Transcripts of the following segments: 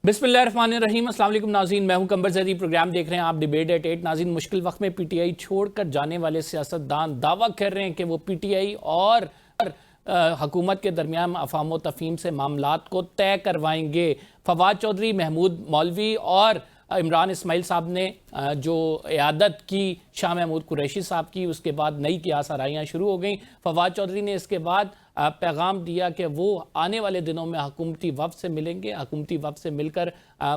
بسم اللہ الرحمن الرحیم۔ السلام علیکم ناظرین، میں ہوں قمر زیدی، پروگرام دیکھ رہے ہیں آپ ڈیبیٹ ایٹ 8۔ ناظرین، مشکل وقت میں پی ٹی آئی چھوڑ کر جانے والے سیاستدان دعویٰ کر رہے ہیں کہ وہ پی ٹی آئی اور حکومت کے درمیان افہام و تفہیم سے معاملات کو طے کروائیں گے۔ فواد چودھری، محمود مولوی اور عمران اسماعیل صاحب نے جو عیادت کی شاہ محمود قریشی صاحب کی، اس کے بعد نئی قیاس آرائیاں شروع ہو گئیں۔ فواد چودھری نے اس کے بعد پیغام دیا کہ وہ آنے والے دنوں میں حکومتی وفد سے ملیں گے، حکومتی وفد سے مل کر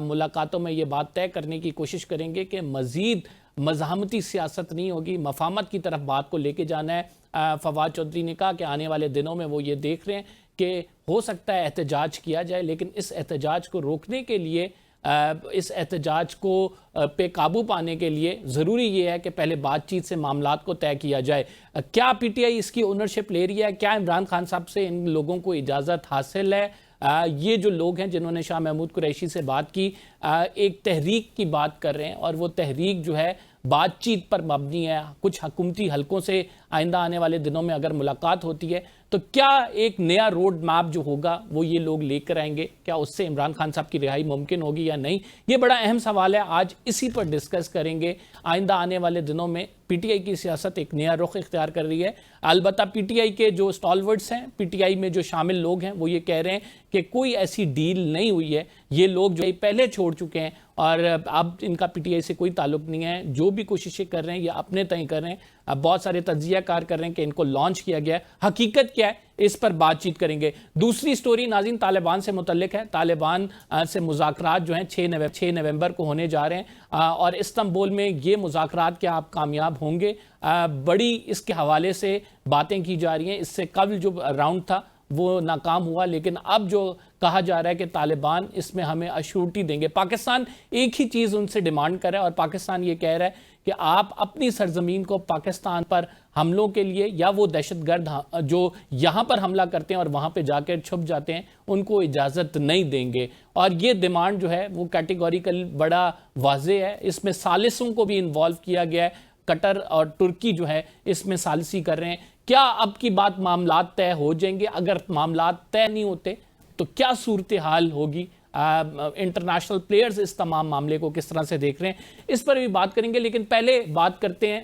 ملاقاتوں میں یہ بات طے کرنے کی کوشش کریں گے کہ مزید مزاحمتی سیاست نہیں ہوگی، مفاہمت کی طرف بات کو لے کے جانا ہے۔ فواد چودھری نے کہا کہ آنے والے دنوں میں وہ یہ دیکھ رہے ہیں کہ ہو سکتا ہے احتجاج کیا جائے، لیکن اس احتجاج کو روکنے کے لیے، اس احتجاج کو پہ قابو پانے کے لیے ضروری یہ ہے کہ پہلے بات چیت سے معاملات کو طے کیا جائے۔ کیا پی ٹی آئی اس کی اونرشپ لے رہی ہے؟ کیا عمران خان صاحب سے ان لوگوں کو اجازت حاصل ہے؟ یہ جو لوگ ہیں جنہوں نے شاہ محمود قریشی سے بات کی، ایک تحریک کی بات کر رہے ہیں، اور وہ تحریک جو ہے بات چیت پر مبنی ہے۔ کچھ حکومتی حلقوں سے آئندہ آنے والے دنوں میں اگر ملاقات ہوتی ہے تو کیا ایک نیا روڈ میپ جو ہوگا وہ یہ لوگ لے کر آئیں گے؟ کیا اس سے عمران خان صاحب کی رہائی ممکن ہوگی یا نہیں؟ یہ بڑا اہم سوال ہے، آج اسی پر ڈسکس کریں گے۔ آئندہ آنے والے دنوں میں پی ٹی آئی کی سیاست ایک نیا رخ اختیار کر رہی ہے۔ البتہ پی ٹی آئی کے جو اسٹالورٹس ہیں، پی ٹی آئی میں جو شامل لوگ ہیں، وہ یہ کہہ رہے ہیں کہ کوئی ایسی ڈیل نہیں ہوئی ہے، یہ لوگ جو پہلے چھوڑ چکے ہیں اور اب ان کا پی ٹی آئی سے کوئی تعلق نہیں ہے۔ جو بھی کوششیں کر رہے ہیں یہ اپنے تئیں کر رہے ہیں، اب بہت سارے تجزیہ کار کر رہے ہیں کہ ان کو لانچ کیا گیا ہے، حقیقت کیا ہے اس پر بات چیت کریں گے۔ دوسری سٹوری ناظرین طالبان سے متعلق ہے۔ طالبان سے مذاکرات جو ہیں 6 نومبر کو ہونے جا رہے ہیں، اور استنبول میں یہ مذاکرات کیا آپ کامیاب ہوں گے؟ بڑی اس کے حوالے سے باتیں کی جا رہی ہیں۔ اس سے قبل جو راؤنڈ تھا وہ ناکام ہوا، لیکن اب جو کہا جا رہا ہے کہ طالبان اس میں ہمیں ایشورٹی دیں گے۔ پاکستان ایک ہی چیز ان سے ڈیمانڈ کر رہا ہے، اور پاکستان یہ کہہ رہا ہے کہ آپ اپنی سرزمین کو پاکستان پر حملوں کے لیے، یا وہ دہشت گرد جو یہاں پر حملہ کرتے ہیں اور وہاں پہ جا کے چھپ جاتے ہیں، ان کو اجازت نہیں دیں گے۔ اور یہ ڈیمانڈ جو ہے وہ کیٹیگوریکل بڑا واضح ہے۔ اس میں ثالثوں کو بھی انوالو کیا گیا ہے، قطر اور ترکی جو ہے اس میں ثالثی کر رہے ہیں۔ کیا اب کی بات معاملات طے ہو جائیں گے؟ اگر معاملات طے نہیں ہوتے تو کیا صورتحال ہوگی؟ انٹرنیشنل پلیئرز اس تمام معاملے کو کس طرح سے دیکھ رہے ہیں، اس پر بھی بات کریں گے، لیکن پہلے بات کرتے ہیں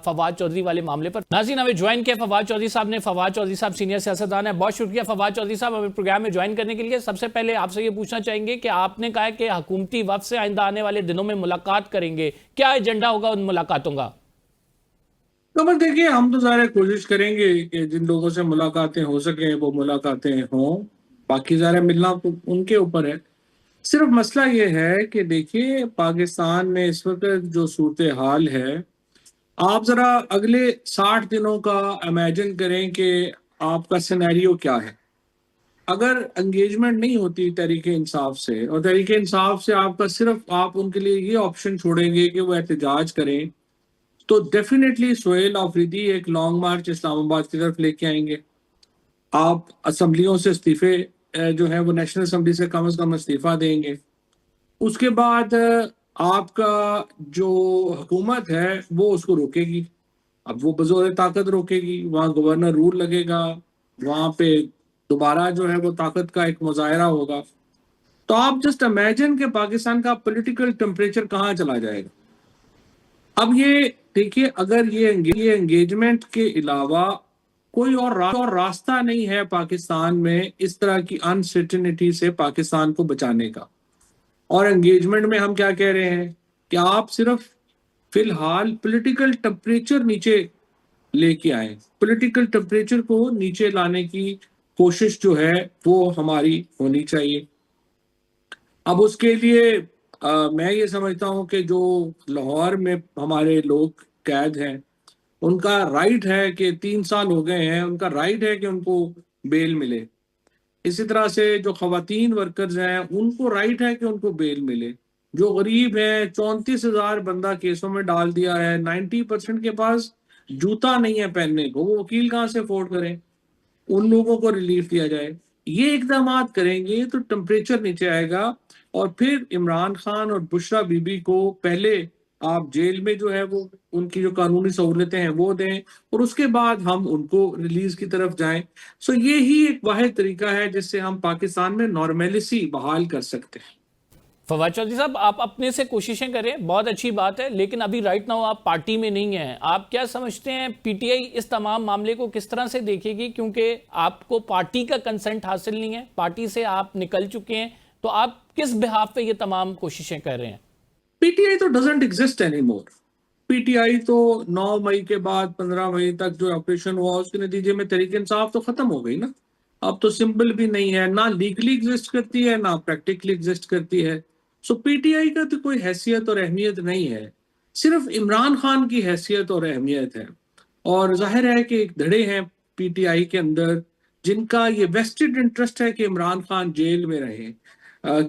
فواد چودھری والے معاملے پر۔ ناظرین، ہمیں جوائن کیا فواد چودھری صاحب نے۔ فواد چودھری صاحب سینئر سیاستدان ہیں، بہت شکریہ فواد چودھری صاحب ہمیں پروگرام میں جوائن کرنے کے لیے۔ سب سے پہلے آپ سے یہ پوچھنا چاہیں گے کہ آپ نے کہا ہے کہ حکومتی وفد سے آئندہ آنے والے دنوں میں ملاقات کریں گے، کیا ایجنڈا ہوگا ان ملاقاتوں کا؟ تو بس دیکھیے، ہم تو ظاہر کوشش کریں گے کہ جن لوگوں سے ملاقاتیں ہو سکیں وہ ملاقاتیں ہوں، باقی ظاہر ملنا تو ان کے اوپر ہے۔ صرف مسئلہ یہ ہے کہ دیکھیے پاکستان میں اس وقت جو صورتحال ہے، آپ ذرا اگلے 60 دنوں کا امیجن کریں کہ آپ کا سینیریو کیا ہے۔ اگر انگیجمنٹ نہیں ہوتی تحریک انصاف سے، اور تحریک انصاف سے آپ کا صرف آپ ان کے لیے یہ آپشن چھوڑیں گے کہ وہ احتجاج کریں، تو ڈیفینیٹلی سہیل آفریدی ایک لانگ مارچ اسلام آباد کی طرف لے کے آئیں گے۔ آپ اسمبلیوں سے استعفے جو ہے وہ نیشنل اسمبلی سے کم از کم استعفیٰ دیں گے۔ اس کے بعد آپ کا جو حکومت ہے وہ اس کو روکے گی۔ اب وہ بزور طاقت روکے گی، وہاں گورنر رول لگے گا، وہاں پہ دوبارہ جو ہے وہ طاقت کا ایک مظاہرہ ہوگا۔ تو آپ جسٹ امیجن کہ پاکستان کا پولیٹیکل ٹمپریچر کہاں چلا جائے گا۔ اب یہ دیکھیے، اگر یہ انگیجمنٹ کے علاوہ کوئی اور راستہ نہیں ہے پاکستان میں اس طرح کی انسرٹنٹی سے پاکستان کو بچانے کا، اور انگیجمنٹ میں ہم کیا کہہ رہے ہیں کہ آپ صرف فی الحال پولیٹیکل ٹمپریچر نیچے لے کے آئیں، پولیٹیکل ٹمپریچر کو نیچے لانے کی کوشش جو ہے وہ ہماری ہونی چاہیے۔ اب اس کے لیے میں یہ سمجھتا ہوں کہ جو لاہور میں ہمارے لوگ قید ہیں، ان کا رائٹ ہے کہ 3 سال ہو گئے ہیں، ان کا رائٹ ہے کہ ان کو بیل ملے۔ اسی طرح سے جو خواتین ورکرز ہیں ان کو رائٹ ہے کہ ان کو بیل ملے۔ جو غریب ہیں، 34,000 بندہ کیسوں میں ڈال دیا ہے، 90% کے پاس جوتا نہیں ہے پہننے کو، وہ وکیل کہاں سے افورڈ کریں؟ ان لوگوں کو ریلیف دیا جائے۔ یہ اقدامات کریں گے تو ٹمپریچر نیچے آئے گا، اور پھر عمران خان اور بشرا بی بی کو پہلے آپ جیل میں جو ہے وہ ان کی جو قانونی سہولتیں ہیں وہ دیں، اور اس کے بعد ہم ان کو ریلیز کی طرف جائیں۔ سو یہی ایک واحد طریقہ ہے جس سے ہم پاکستان میں نارمیلسی بحال کر سکتے ہیں۔ فواد چودھری صاحب، آپ اپنے سے کوششیں کریں، بہت اچھی بات ہے، لیکن ابھی رائٹ ناؤ آپ پارٹی میں نہیں ہیں. آپ کیا سمجھتے ہیں پی ٹی آئی اس تمام معاملے کو کس طرح سے دیکھے گی؟ کیونکہ آپ کو پارٹی کا کنسنٹ حاصل نہیں ہے، پارٹی سے آپ نکل چکے ہیں، تو آپ کس بہاف پہ یہ تمام کوششیں کر رہے ہیں؟ پی ٹی آئی تو doesn't exist any more. P T آئی تو 9 مئی کے بعد 15 مئی تک جو آپریشن ہوا اس کے نتیجے میں تحریک انصاف تو ختم ہو گئی نا. اب تو سمبل بھی نہیں ہے، نہ لیگلی ایگزسٹ کرتی ہے نہ پریکٹیکلی ایگزسٹ کرتی ہے. سو پی ٹی آئی کا تو کوئی حیثیت اور اہمیت نہیں ہے، صرف عمران خان کی حیثیت اور اہمیت ہے. اور ظاہر ہے کہ ایک دھڑے ہیں پی ٹی آئی کے اندر جن کا یہ ویسٹڈ انٹرسٹ ہے کہ عمران خان جیل میں رہے،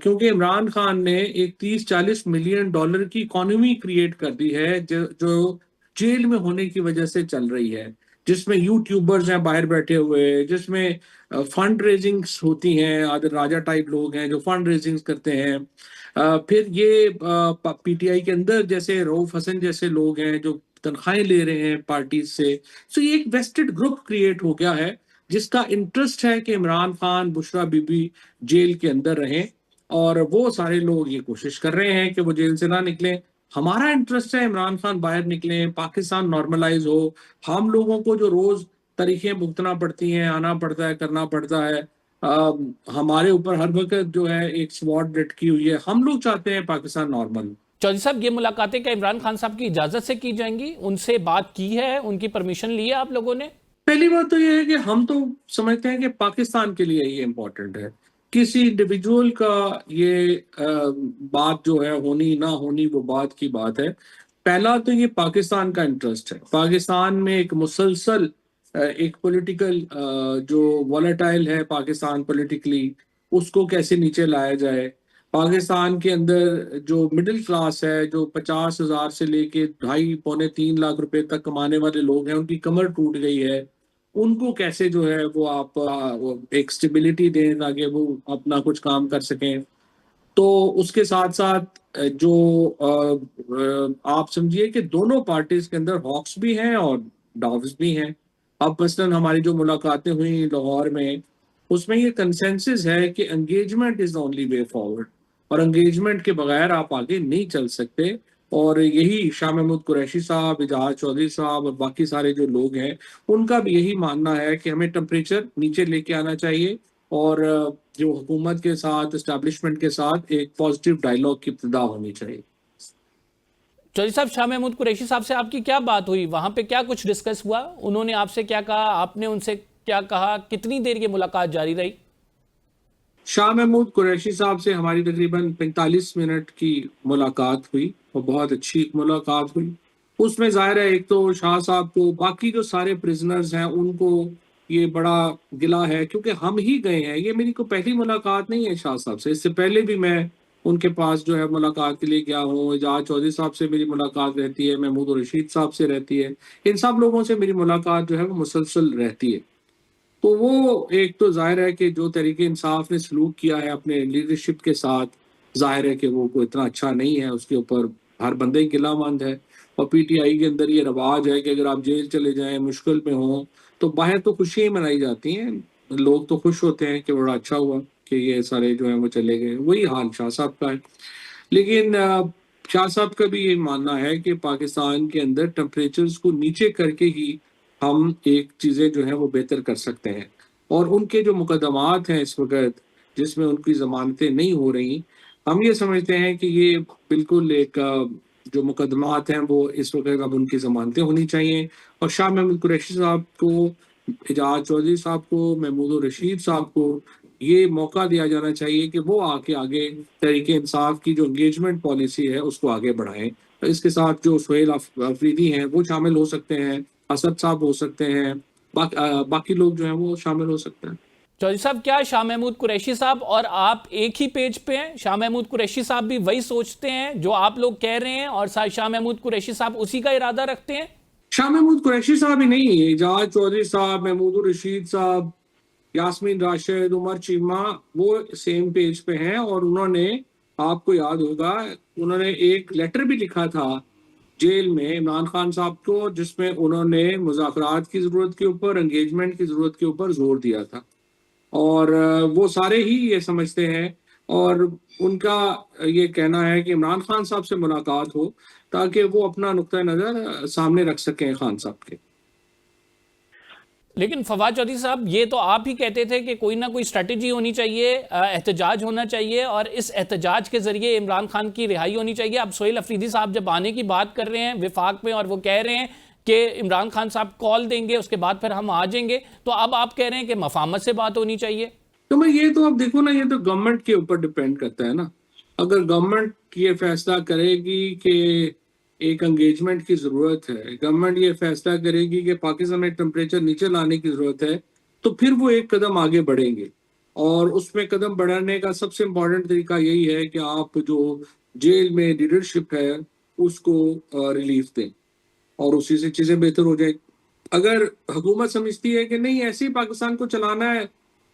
کیونکہ عمران خان نے ایک 30-40 ملین ڈالر کی اکانومی کریٹ کر دی ہے جو جیل میں ہونے کی وجہ سے چل رہی ہے، جس میں یوٹیوبرز ہیں باہر بیٹھے ہوئے، جس میں فنڈ ریزنگز ہوتی ہیں، آدر راجہ ٹائپ لوگ ہیں جو فنڈ ریزنگز کرتے ہیں. پھر یہ پی ٹی آئی کے اندر جیسے رؤف حسن جیسے لوگ ہیں جو تنخواہیں لے رہے ہیں پارٹیز سے. سو یہ ایک ویسٹڈ گروپ کریٹ ہو گیا ہے جس کا انٹرسٹ ہے کہ عمران خان، بشرا بی بی جیل کے اندر رہیں، اور وہ سارے لوگ یہ کوشش کر رہے ہیں کہ وہ جیل سے نہ نکلیں. ہمارا انٹرسٹ ہے عمران خان باہر نکلیں، پاکستان نارملائز ہو. ہم لوگوں کو جو روز تاریخیں بھگتنا پڑتی ہیں، آنا پڑتا ہے، کرنا پڑتا ہے، ہمارے اوپر ہر وقت جو ہے ایک سوارڈ لٹکی ہوئی ہے. ہم لوگ چاہتے ہیں پاکستان نارمل. چودھری صاحب، یہ ملاقاتیں کیا عمران خان صاحب کی اجازت سے کی جائیں گی؟ ان سے بات کی ہے؟ ان کی پرمیشن لی ہے آپ لوگوں نے؟ پہلی بات تو یہ ہے کہ ہم تو سمجھتے ہیں کہ پاکستان کے لیے یہ امپورٹنٹ ہے. کسی انڈیویجول کا یہ بات جو ہے ہونی نہ ہونی وہ بات کی بات ہے. پہلا تو یہ پاکستان کا انٹرسٹ ہے. پاکستان میں ایک مسلسل ایک پولیٹیکل جو والیٹائل ہے پاکستان پولیٹیکلی، اس کو کیسے نیچے لایا جائے. پاکستان کے اندر جو مڈل کلاس ہے، جو 50,000 سے لے کے 2.5-3 لاکھ روپے تک کمانے والے لوگ ہیں، ان کی کمر ٹوٹ گئی ہے. ان کو کیسے جو ہے وہ آپ ایک سٹیبلٹی دیں تاکہ وہ اپنا کچھ کام کر سکیں. تو اس کے ساتھ ساتھ جو آپ سمجھیے کہ دونوں پارٹیز کے اندر ہاکس بھی ہیں اور ڈاوز بھی ہیں. اب مثلاً ہماری جو ملاقاتیں ہوئیں لاہور میں، اس میں یہ کنسنسس ہے کہ engagement is the only way forward, اور انگیجمنٹ کے بغیر آپ آگے نہیں چل سکتے. اور یہی شاہ محمود قریشی صاحب، اجاز چودھری صاحب اور باقی سارے جو لوگ ہیں، ان کا بھی یہی ماننا ہے کہ ہمیں ٹمپریچر نیچے لے کے آنا چاہیے، اور جو حکومت کے ساتھ، اسٹیبلشمنٹ کے ساتھ ایک پازیٹیو ڈائیلاگ کی ابتدا ہونی چاہیے. چودھری صاحب، شاہ محمود قریشی صاحب سے آپ کی کیا بات ہوئی؟ وہاں پہ کیا کچھ ڈسکس ہوا؟ انہوں نے آپ سے کیا کہا؟ آپ نے ان سے کیا کہا؟ کتنی دیر یہ ملاقات جاری رہی؟ شاہ محمود قریشی صاحب سے ہماری تقریباً 45 منٹ کی ملاقات ہوئی، اور بہت اچھی ملاقات ہوئی. اس میں ظاہر ہے ایک تو شاہ صاحب کو، باقی جو سارے پرزنرز ہیں ان کو یہ بڑا گلہ ہے کیونکہ ہم ہی گئے ہیں. یہ میری کو پہلی ملاقات نہیں ہے شاہ صاحب سے، اس سے پہلے بھی میں ان کے پاس جو ہے ملاقات کے لیے گیا ہوں. اجاز چودھری صاحب سے میری ملاقات رہتی ہے، محمود رشید صاحب سے رہتی ہے. ان سب لوگوں سے میری ملاقات جو ہے وہ مسلسل رہتی ہے. تو وہ ایک تو ظاہر ہے کہ جو تحریک انصاف نے سلوک کیا ہے اپنے لیڈرشپ کے ساتھ، ظاہر ہے کہ وہ کوئی اتنا اچھا نہیں ہے. اس کے اوپر ہر بندے گلہ مند ہے. اور پی ٹی آئی کے اندر یہ رواج ہے کہ اگر آپ جیل چلے جائیں، مشکل میں ہوں، تو باہر تو خوشیاں ہی منائی جاتی ہیں. لوگ تو خوش ہوتے ہیں کہ بڑا اچھا ہوا کہ یہ سارے جو ہیں وہ چلے گئے. وہی حال شاہ صاحب کا ہے. لیکن شاہ صاحب کا بھی یہ ماننا ہے کہ پاکستان کے اندر ٹمپریچرز کو نیچے کر کے ہی ہم ایک چیزیں جو ہیں وہ بہتر کر سکتے ہیں. اور ان کے جو مقدمات ہیں اس وقت جس میں ان کی ضمانتیں نہیں ہو رہی، ہم یہ سمجھتے ہیں کہ یہ بالکل ایک جو مقدمات ہیں وہ اس وقت اب ان کی ضمانتیں ہونی چاہیے. اور شاہ محمود قریشی صاحب کو، اجاز چودھری صاحب کو، محمود الرشید صاحب کو یہ موقع دیا جانا چاہیے کہ وہ آگے تحریک انصاف کی جو انگیجمنٹ پالیسی ہے اس کو آگے بڑھائیں. اس کے ساتھ جو سہیل آفریدی ہیں وہ شامل ہو سکتے ہیں، اسد صاحب ہو سکتے ہیں، باقی لوگ جو ہیں وہ شامل ہو سکتے ہیں. چودھری صاحب، کیا شاہ محمود قریشی صاحب اور آپ ایک ہی پیج پہ ہیں؟ شاہ محمود قریشی صاحب بھی وہی سوچتے ہیں جو آپ لوگ کہہ رہے ہیں، اور شاہ محمود قریشی صاحب اسی کا ارادہ رکھتے ہیں؟ شاہ محمود قریشی صاحب ہی نہیں، اجاز چودھری صاحب، محمود الرشید صاحب، یاسمین راشد، عمر چیمہ، وہ سیم پیج پہ ہیں. اور انہوں نے، آپ کو یاد ہوگا، انہوں نے ایک لیٹر بھی لکھا تھا جیل میں عمران خان صاحب کو، جس میں انہوں نے مذاکرات کی ضرورت کے اوپر، انگیجمنٹ کی ضرورت کے اوپر زور دیا تھا. اور وہ سارے ہی یہ سمجھتے ہیں اور ان کا یہ کہنا ہے کہ عمران خان صاحب سے ملاقات ہو تاکہ وہ اپنا نقطۂ نظر سامنے رکھ سکیں خان صاحب کے. لیکن فواد چودھری صاحب یہ تو آپ ہی کہتے تھے کہ کوئی نہ کوئی اسٹریٹجی ہونی چاہیے، احتجاج ہونا چاہیے، اور اس احتجاج کے ذریعے عمران خان کی رہائی ہونی چاہیے. اب سہیل افریدی صاحب جب آنے کی بات کر رہے ہیں وفاق میں اور وہ کہہ رہے ہیں کہ عمران خان صاحب کال دیں گے اس کے بعد پھر ہم آ جائیں گے، تو اب آپ کہہ رہے ہیں کہ مفاہمت سے بات ہونی چاہیے. تو میں یہ تو اب دیکھو نا، یہ تو گورنمنٹ کے اوپر ڈپینڈ کرتا ہے نا. اگر گورنمنٹ یہ فیصلہ کرے گی کہ ایک انگیجمنٹ کی ضرورت ہے، گورنمنٹ یہ فیصلہ کرے گی کہ پاکستان میں ٹمپریچر نیچے لانے کی ضرورت ہے، تو پھر وہ ایک قدم آگے بڑھیں گے. اور اس میں قدم بڑھانے کا سب سے امپورٹنٹ طریقہ یہی ہے کہ آپ جو جیل میں لیڈرشپ ہے اس کو ریلیف دیں اور اسی سے چیزیں بہتر ہو جائیں. اگر حکومت سمجھتی ہے کہ نہیں ایسے ہی پاکستان کو چلانا ہے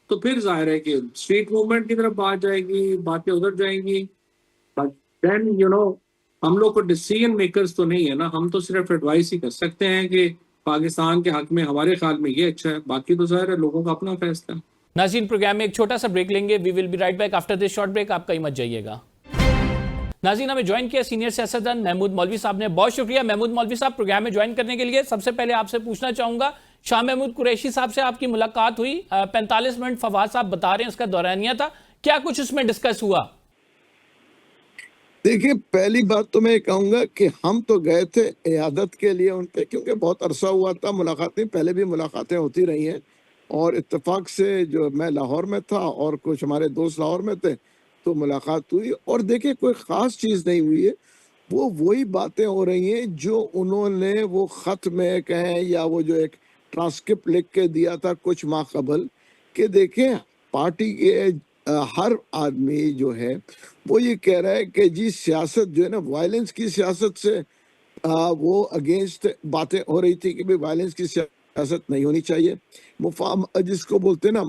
تو پھر ظاہر ہے کہ اسٹریٹ موومنٹ کی طرف بات جائے گی، باتیں ادھر جائیں گی. بٹ دین ہم لوگ کو ڈیسیژن میکرز تو نہیں ہے نا، ہم تو صرف ایڈوائس ہی کر سکتے ہیں کہ پاکستان کے حق میں ہمارے خیال میں یہ اچھا ہے، باقی تو ظاہر ہے لوگوں کا اپنا فیصلہ ہے. ناظرین پروگرام میں ایک چھوٹا سا بریک لیں گے. We will be right back after this short break. آپ کہیں مت جائیے گا. ناظرین ہمیں جوائن کیا سینئر سیاستدان محمود مولوی صاحب نے. بہت شکریہ محمود مولوی صاحب پروگرام میں جوائن کرنے کے لیے. سب سے پہلے آپ سے پوچھنا چاہوں گا، شاہ محمود قریشی صاحب سے آپ کی ملاقات ہوئی، 45 منٹ فواد صاحب بتا رہے ہیں اس کا دورانیہ تھا، کیا کچھ اس میں ڈسکس ہوا؟ دیکھیں، پہلی بات تو میں کہوں گا کہ ہم تو گئے تھے عیادت کے لیے ان پہ، کیونکہ بہت عرصہ ہوا تھا ملاقاتیں، پہلے بھی ملاقاتیں ہوتی رہی ہیں، اور اتفاق سے جو میں لاہور میں تھا اور کچھ ہمارے دوست لاہور میں تھے تو ملاقات ہوئی. اور دیکھیں کوئی خاص چیز نہیں ہوئی ہے، وہ وہی باتیں ہو رہی ہیں جو انہوں نے وہ خط میں کہیں یا وہ جو ایک ٹرانسکرپٹ لکھ کے دیا تھا کچھ ماہ قبل، کہ دیکھیں پارٹی کے ہر آدمی جو ہے وہ یہ کہہ رہا ہے کہ جی سیاست جو ہے نا، وائلنس کی سیاست سے وہ اگینسٹ باتیں ہو رہی تھی کہ بھی وائلنس کی سیاست نہیں ہونی چاہیے، جس کو بولتے نا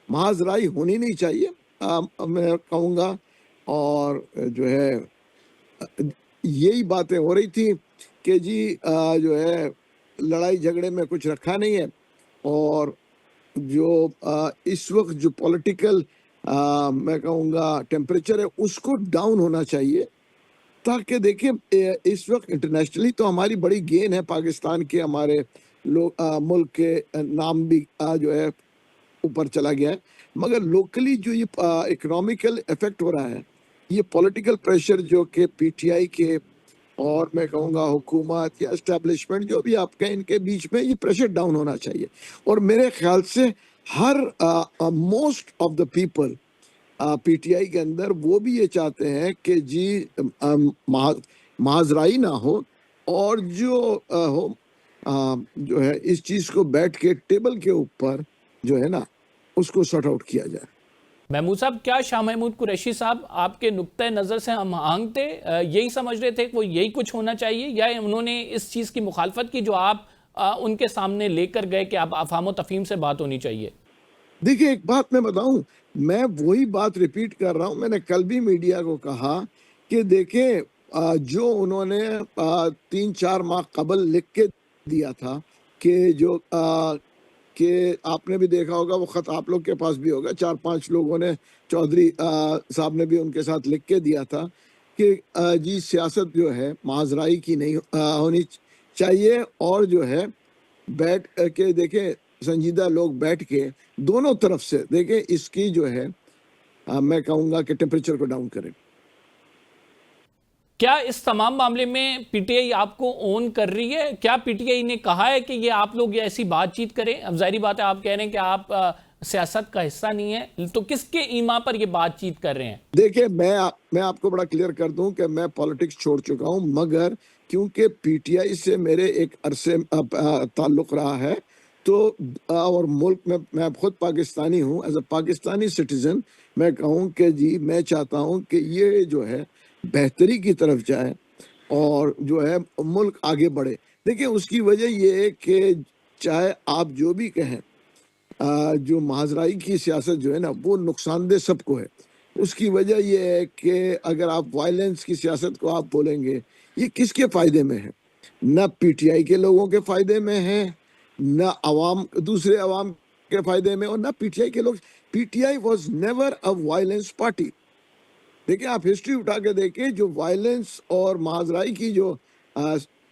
محاذ رائی ہونی نہیں چاہیے میں کہوں گا. اور جو ہے یہی باتیں ہو رہی تھی کہ جی جو ہے لڑائی جھگڑے میں کچھ رکھا نہیں ہے، اور جو اس وقت جو پولیٹیکل میں کہوں گا ٹیمپریچر ہے اس کو ڈاؤن ہونا چاہیے، تاکہ دیکھیں اس وقت انٹرنیشنلی تو ہماری بڑی گین ہے پاکستان کے، ہمارے ملک کے نام بھی جو ہے اوپر چلا گیا ہے، مگر لوکلی جو یہ اکنامیکل افیکٹ ہو رہا ہے، یہ پولیٹیکل پریشر جو کہ پی ٹی آئی کے اور میں کہوں گا حکومت یا اسٹیبلشمنٹ جو بھی آپ کہیں ان کے بیچ میں یہ پریشر ڈاؤن ہونا چاہیے. اور میرے خیال سے ہر most of the people P T I کے اندر وہ بھی یہ چاہتے ہیں کہ جی محاذرائی نہ ہو، اور جو ہو جو ہے اس چیز کو بیٹھ کے ٹیبل کے اوپر جو ہے نا اس کو سارٹ آؤٹ کیا جائے. محمود صاحب، کیا شاہ محمود قریشی صاحب آپ کے نقطۂ نظر سے ہم آہنگ تھے، یہی سمجھ رہے تھے کہ وہ یہی کچھ ہونا چاہیے، یا انہوں نے اس چیز کی مخالفت کی جو آپ ان کے سامنے لے کر گئے کہ اب افہام و تفہیم سے بات ہونی چاہیے؟ دیکھیں ایک بات میں بتاؤں، میں وہی بات ریپیٹ کر رہا ہوں، میں نے کل بھی میڈیا کو کہا کہ دیکھیں جو انہوں نے 3-4 ماہ قبل لکھ کے دیا تھا کہ جو کہ آپ نے بھی دیکھا ہوگا، وہ خط آپ لوگ کے پاس بھی ہوگا، 4-5 لوگوں نے، چودھری صاحب نے بھی ان کے ساتھ لکھ کے دیا تھا کہ جی سیاست جو ہے محاذرائی کی نہیں ہونی چاہیے، اور جو ہے بیٹھ کے دیکھیں سنجیدہ لوگ بیٹھ کے دونوں طرف سے دیکھیں اس کی جو ہے میں کہوں گا کہ ٹیمپریچر کو ڈاؤن کریں. کیا اس تمام معاملے میں پی ٹی آئی آپ کو اون کر رہی ہے؟ کیا پی ٹی آئی نے کہا ہے کہ یہ آپ لوگ ایسی بات چیت کریں؟ اب ظاہری بات ہے آپ کہہ رہے ہیں کہ آپ سیاست کا حصہ نہیں ہے، تو کس کے ایما پر یہ بات چیت کر رہے ہیں؟ دیکھیں میں آپ کو بڑا کلیئر کر دوں کہ میں پالیٹکس چھوڑ چکا ہوں، مگر کیونکہ پی ٹی آئی سے میرے ایک عرصے تعلق رہا ہے، تو اور ملک میں خود پاکستانی ہوں، ایز اے پاکستانی سٹیزن میں کہوں کہ جی میں چاہتا ہوں کہ یہ جو ہے بہتری کی طرف جائے اور جو ہے ملک آگے بڑھے. دیکھیں اس کی وجہ یہ ہے کہ چاہے آپ جو بھی کہیں، جو محاذرائی کی سیاست جو ہے نا وہ نقصان دہ سب کو ہے. اس کی وجہ یہ ہے کہ اگر آپ وائلنس کی سیاست کو آپ بولیں گے، یہ کس کے فائدے میں ہے؟ نہ پی ٹی آئی کے لوگوں کے فائدے میں ہے، نہ دوسرے عوام کے فائدے میں، اور نہ پی ٹی آئی کے لوگ. پی T I was never a violence party. دیکھیں آپ ہسٹری اٹھا کے دیکھیں, جو وائلنس اور محاذرائی کی جو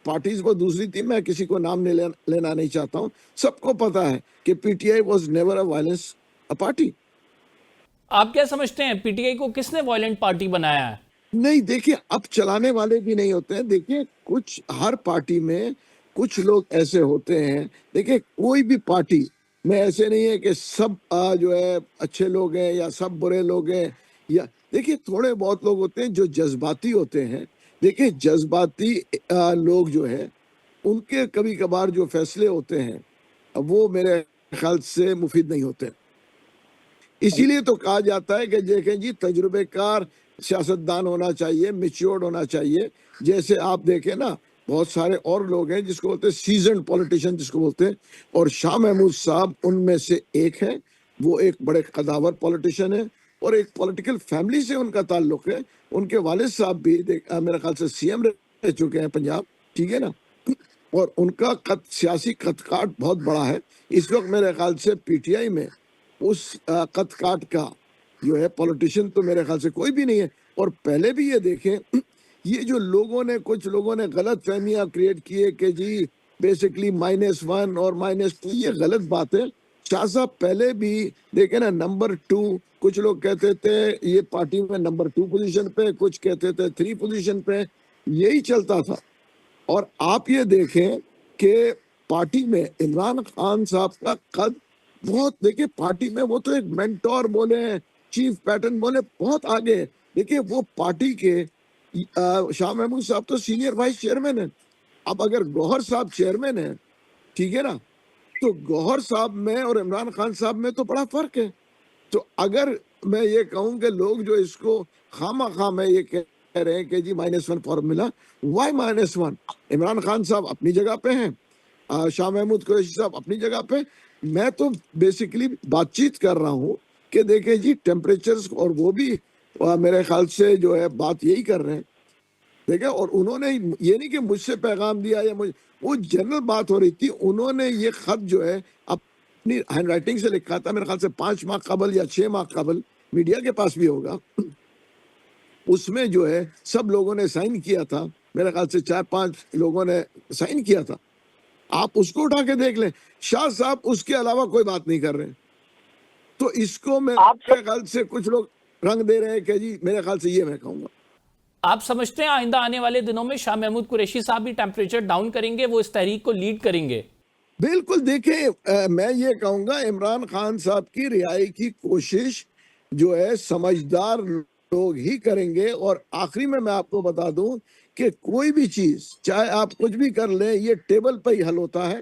پارٹیز وہ دوسری تھی, میں کسی کو نام نہیں لینا نہیں چاہتا ہوں, سب کو پتا ہے کہ پی T I was never a violence party. آپ کیا سمجھتے ہیں پی ٹی آئی کو کس نے وائلنٹ پارٹی بنایا ہے؟ نہیں دیکھیں, اب چلانے والے بھی نہیں ہوتے ہیں. دیکھیں کچھ ہر پارٹی میں کچھ لوگ ایسے ہوتے ہیں. دیکھیں کوئی بھی پارٹی میں ایسے نہیں ہے کہ سب جو ہے اچھے لوگ ہیں یا سب برے لوگ ہیں, یا دیکھیں تھوڑے بہت لوگ ہوتے ہیں جو جذباتی ہوتے ہیں. دیکھیں جذباتی لوگ جو ہے ان کے کبھی کبھار جو فیصلے ہوتے ہیں وہ میرے خیال سے مفید نہیں ہوتے. اسی لیے تو کہا جاتا ہے کہ دیکھیں جی تجربے کار سیاستدان ہونا چاہیے, میچیورڈ ہونا چاہیے. جیسے آپ دیکھیں نا, بہت سارے اور لوگ ہیں جس کو بولتے ہیں سیزنڈ پولیٹیشین جس کو بولتے ہیں, اور شاہ محمود صاحب ان میں سے ایک ہے. وہ ایک بڑے قداور پولیٹیشین ہے اور ایک پولیٹیکل فیملی سے ان کا تعلق ہے. ان کے والد صاحب بھی میرے خیال سے سی ایم رہ چکے ہیں پنجاب, ٹھیک ہے نا, اور ان کا سیاسی خط کاٹ بہت بڑا ہے. اس وقت میرے خیال سے پی ٹی آئی میں اس خط کاٹ کا جو ہے پولیٹیشین تو میرے خیال سے کوئی بھی نہیں ہے. اور پہلے بھی یہ دیکھیں, یہ جو لوگوں نے کچھ لوگوں نے غلط فہمیاں کریٹ کیے کہ جی بیسیکلی -1 اور -2, یہ غلط بات ہے. شاہ صاحب پہلے بھی دیکھیں نا نمبر 2, کچھ لوگ کہتے تھے یہ پارٹی میں نمبر 2 پوزیشن پہ, کچھ کہتے تھے 3 پوزیشن پہ, یہی چلتا تھا. اور آپ یہ دیکھیں کہ پارٹی میں عمران خان صاحب کا قد بہت, دیکھیں پارٹی میں وہ تو ایک مینٹور بولے, چیف پیٹرن بولے, بہت آگے. دیکھیں وہ پارٹی کے شاہ محمود صاحب تو سینئر وائس چیئرمین ہیں. اب اگر گوہر صاحب چیئرمین ہیں, ٹھیک ہے نا, تو گوہر صاحب میں اور عمران خان صاحب میں تو بڑا فرق ہے. تو اگر میں یہ کہوں کہ لوگ جو اس کو خواہ میں یہ کہہ رہے ہیں کہ جی -1 فارمولا, وائی -1؟ عمران خان صاحب اپنی جگہ پہ ہیں, شاہ محمود قریشی صاحب اپنی جگہ پہ. میں تو بیسیکلی بات چیت کر رہا ہوں کہ دیکھیں جی ٹیمپریچرز, اور وہ بھی میرے خیال سے جو ہے بات یہی کر رہے ہیں. دیکھیں, اور انہوں نے یہ نہیں کہ مجھ سے پیغام دیا یا وہ جنرل بات ہو رہی تھی. انہوں نے یہ خط جو ہے اپنی ہینڈ رائٹنگ سے لکھا تھا, میرے خیال سے 5 ماہ قبل یا 6 ماہ قبل, میڈیا کے پاس بھی ہوگا. اس میں جو ہے سب لوگوں نے سائن کیا تھا, میرے خیال سے 4-5 لوگوں نے سائن کیا تھا. آپ اس کو اٹھا کے دیکھ لیں. شاہ صاحب اس کے علاوہ کوئی بات نہیں کر رہے. تو اس کو میرے خیال سے کچھ لوگ رنگ دے رہے ہیں کہ جی, میرے خیال سے یہ میں کہوں گا. آپ سمجھتے ہیں آئندہ آنے والے دنوں میں شاہ محمود قریشی صاحب بھی ٹیمپریچر ڈاؤن کریں گے, وہ اس تحریک کو لیڈ کریں گے؟ بالکل. دیکھیں میں یہ کہوں گا عمران خان صاحب کی رہائی کی کوشش جو ہے سمجھدار لوگ ہی کریں گے. اور آخری میں آپ کو بتا دوں کہ کوئی بھی چیز چاہے آپ کچھ بھی کر لیں, یہ ٹیبل پہ ہی حل ہوتا ہے,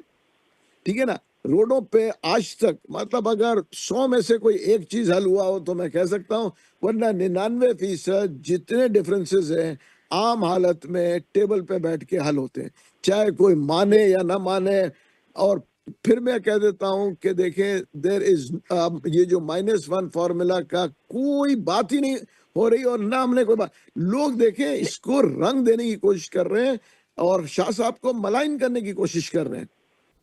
ٹھیک ہے نا. روڈوں پہ آج تک مطلب اگر 100 میں سے کوئی ایک چیز حل ہوا ہو تو میں کہہ سکتا ہوں, ورنہ 99% جتنے ڈفرینسز ہیں عام حالت میں ٹیبل پہ بیٹھ کے حل ہوتے ہیں, چاہے کوئی مانے یا نہ مانے. اور پھر میں کہہ دیتا ہوں کہ دیکھیں دیر از یہ جو -1 فارمولا کا کوئی بات ہی نہیں ہو رہی, اور نہ ہم نے کوئی بات. لوگ دیکھیں اس کو رنگ دینے کی کوشش کر رہے ہیں اور شاہ صاحب کو ملائن کرنے کی کوشش کر رہے ہیں.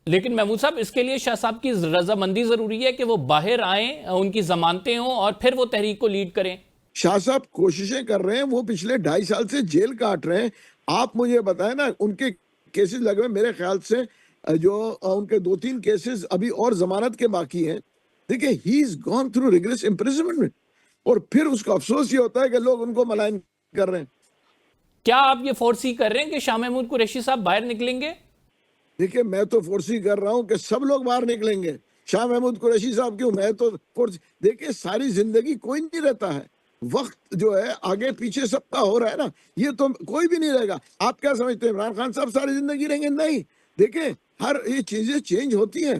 لیکن محمود صاحب اس کے لیے شاہ صاحب کی رضامندی ضروری ہے کہ وہ باہر آئیں, ان کی ضمانتیں ہوں, اور پھر وہ تحریک کو لیڈ کریں. شاہ صاحب کوششیں کر رہے ہیں, وہ پچھلے 2.5 سال سے جیل کاٹ رہے ہیں. آپ مجھے بتائیں نا, ان کے کیسز لگے ہوئے, میرے خیال سے جو ان کے 2-3 کیسز ابھی اور ضمانت کے باقی ہیں. دیکھیں ہی از گون تھرو ریگریس امپریزنمنٹ, اور پھر اس کا افسوس یہ ہوتا ہے کہ لوگ ان کو ملائن کر رہے ہیں. کیا آپ یہ فورسی کر رہے ہیں کہ شاہ محمود قریشی صاحب باہر نکلیں گے؟ دیکھیں میں تو فورسی کر رہا ہوں کہ سب لوگ باہر نکلیں گے. شاہ محمود قریشی صاحب کیوں, میں تو دیکھیں ساری زندگی کوئی نہیں رہتا ہے, وقت جو ہے آگے پیچھے سب کا ہو رہا ہے نا, یہ تو کوئی بھی نہیں رہے گا. آپ کیا سمجھتے ہیں عمران خان صاحب ساری زندگی رہیں گے؟ نہیں. دیکھیں ہر یہ چیزیں چینج ہوتی ہیں.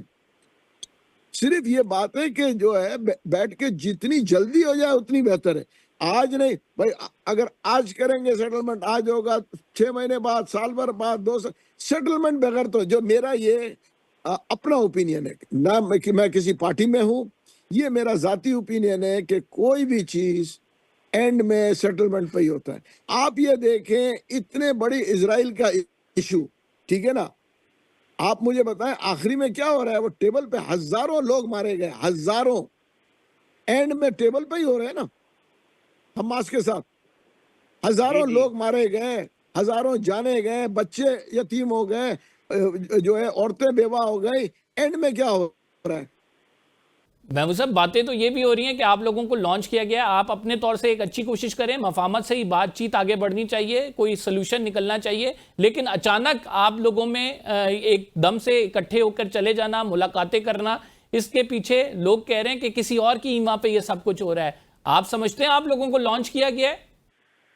صرف یہ بات ہے کہ جو ہے بیٹھ کے جتنی جلدی ہو جائے اتنی بہتر ہے. آج نہیں بھائی, اگر آج کریں گے سیٹلمنٹ آج ہوگا, 6 مہینے بعد, سال بھر بعد, 2 سال سیٹلمنٹ بغیر تو, جو میرا یہ اپنا اوپینین ہے, نہ میں کسی پارٹی میں ہوں, یہ میرا ذاتی اوپینین ہے کہ کوئی بھی چیز اینڈ میں سیٹلمنٹ پہ ہی ہوتا ہے. آپ یہ دیکھیں اتنے بڑی اسرائیل کا ایشو, ٹھیک ہے نا, آپ مجھے بتائیں آخری میں کیا ہو رہا ہے. وہ ٹیبل پہ ہزاروں لوگ مارے گئے, ہزاروں. اینڈ میں ٹیبل پہ ہی ہو رہے ہیں نا حماس کے ساتھ. ہزاروں لوگ مارے گئے, ہزاروں جانے گئے, بچے یتیم ہو گئے, جو ہے عورتیں بیوہ ہو گئی. اینڈ میں کیا ہو رہا ہے؟ محمود صاحب باتیں تو یہ بھی ہو رہی ہیں کہ آپ لوگوں کو لانچ کیا گیا, آپ اپنے طور سے ایک اچھی کوشش کریں, مفاہمت سے ہی بات چیت آگے بڑھنی چاہیے, کوئی سلوشن نکلنا چاہیے, لیکن اچانک آپ لوگوں میں ایک دم سے اکٹھے ہو کر چلے جانا, ملاقاتیں کرنا, اس کے پیچھے لوگ کہہ رہے ہیں کہ کسی اور کی ایما پہ یہ سب کچھ ہو رہا ہے. آپ سمجھتے ہیں آپ لوگوں کو لانچ کیا گیا ہے؟